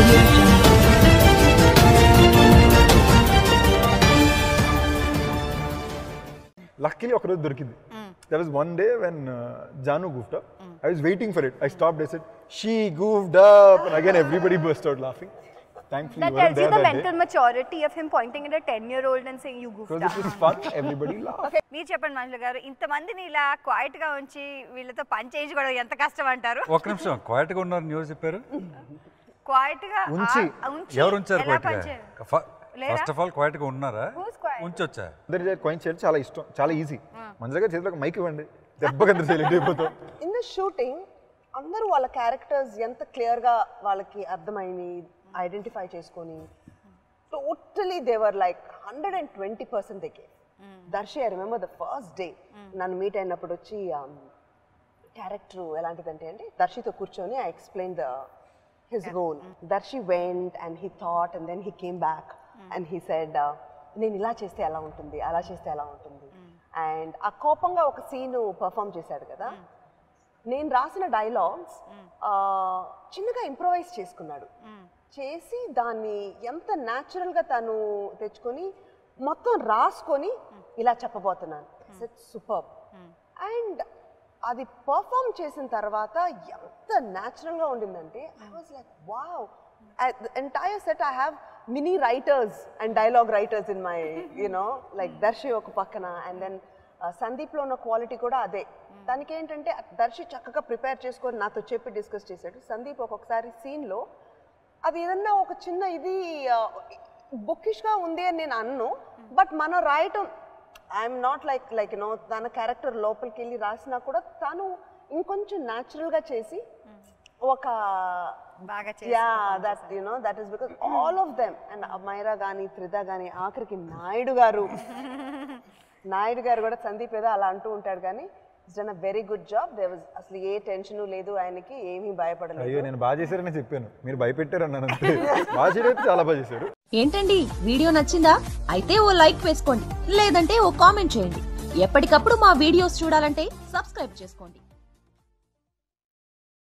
Audio Jungle. Luckily, ఒకరోజు దొరికింది. There was one day when Janu goofed up. I was waiting for it. I stopped. I said, "She goofed up," and again everybody burst out laughing. Thankfully, that you weren't tells you there the that mental day. maturity of him pointing at a 10-year-old and saying you goofed Because up. it was fun. Everybody laughed. మీరు చెప్పండి మంజుల గారు, ఇంతమందిని ఇలా quiet గా ఉంచి వీళ్ళతో పని చేయించుకోవడం ఎంత కష్టం అంటారు? ఒక నిమిషం క్వైట్ గా ఉన్నారు న్యూస్ చెప్పారు. క్వైట్ గా ఉంచి ఎవరు ఉంచారు క్వైట్ గా? ఫస్ట్ ఆఫ్ ఆల్ క్వైట్ గా ఉన్నారా? ఉంచొచ్చా? అందరి కాయిన్ చేయడం చాలా ఇష్టం, చాలా ఈజీ. మంజుల గారి చేతిలో మైక్ ఇవ్వండి, దెబ్బకి అందరు సైలెంట్ అయిపోతాం. ఇన్ ద షూటింగ్ అందరూ వాళ్ళ క్యారెక్టర్స్ ఎంత క్లియర్ గా వాళ్ళకి అర్థమైంది, ఐడెంటిఫై చేసుకొని totally they were like 120% they gave. Darshi I remember the first day నన్ను మీట్ అయినప్పుడు వచ్చి క్యారెక్టర్ ఎలాంటిదంటే అండి, దర్శితో కూర్చొని I explain his role. Darshi went and he thought and then he came back and he said, నేను ఇలా చేస్తే ఎలా ఉంటుంది, అలా చేస్తే ఎలా ఉంటుంది. అండ్ ఆ కోపంగా ఒక సీన్ పర్ఫామ్ చేశాడు కదా, నేను రాసిన డైలాగ్స్ చిన్నగా ఇంప్రొవైజ్ చేసుకున్నాడు. చేసి దాన్ని ఎంత న్యాచురల్గా తను తెచ్చుకొని మొత్తం రాసుకొని ఇలా చెప్పబోతున్నాను. సూపర్. అండ్ అది పర్ఫామ్ చేసిన తర్వాత ఎంత న్యాచురల్గా ఉండిందంటే I was like wow. Entire set I have many writers and dialogue writers in my you know like Darshi ఒక పక్కన అండ్ దెన్ సందీప్లో ఉన్న క్వాలిటీ కూడా అదే. దానికి ఏంటంటే దర్శి చక్కగా ప్రిపేర్ చేసుకొని నాతో చెప్పి డిస్కస్ చేశాడు. సందీప్ ఒక్కొక్కసారి సీన్లో అది ఏదన్నా ఒక చిన్న ఇది బుక్కిష్గా ఉంది అని నేను అన్ను, బట్ మనం రాయటం ఐఎమ్ నాట్ లైక్ యూనో తన క్యారెక్టర్ లోపలికి వెళ్ళి రాసినా కూడా తను ఇంకొంచెం న్యాచురల్గా చేసి ఒక that you know that is because all of them and Myra కానీ త్రిదా కానీ ఆఖరికి నాయుడు గారు కూడా సందీప్ ఏదో అలా అంటూ ఉంటాడు కానీ it's done a very good job. There was అసలు ఏ టెన్షన్ లేదు, ఆయనకి ఏమీ భయపడలేదు. అయ్యో నేను బాగా చేశారని చెప్పాను, మీరు భయపెట్టారు అన్నాను అంతే. బాగా చేయడం చాలా బాగా చేశారు. ఏంటండి వీడియో నచ్చిందా? అయితే ఓ లైక్ వేసుకోండి, లేదంటే ఓ కామెంట్ చేయండి. ఎప్పటికప్పుడు మా వీడియోస్ చూడాలంటే సబ్స్క్రైబ్ చేసుకోండి.